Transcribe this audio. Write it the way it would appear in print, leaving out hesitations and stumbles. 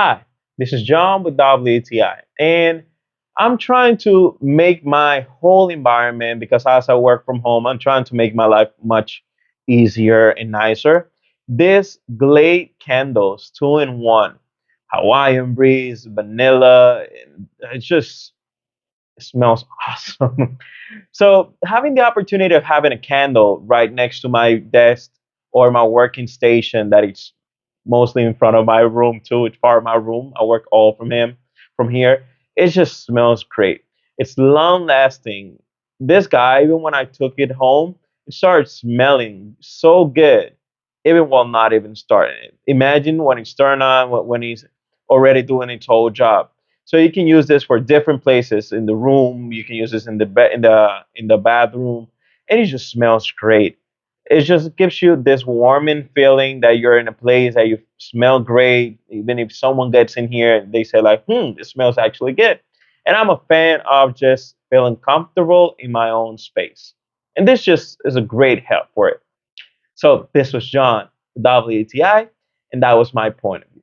Hi, this is John with WTI, and I'm trying to make my whole environment because as I work from home, I'm trying to make my life much easier and nicer. This Glade candles, two in one, Hawaiian breeze, vanilla, and it smells awesome. So having the opportunity of having a candle right next to my desk or my working station that is mostly in front of my room too. It's part of my room. I work all from here. It just smells great. It's long lasting. This guy, even when I took it home, it started smelling so good, even while not even starting it. Imagine when it's turned on, when he's already doing its whole job. So you can use this for different places in the room. You can use this in the in the bathroom, and it just smells great. It just gives you this warming feeling that you're in a place that you smell great. Even if someone gets in here, they say like, "Hmm, it smells actually good." And I'm a fan of just feeling comfortable in my own space, and this just is a great help for it. So this was John, WTI, and that was my point of view.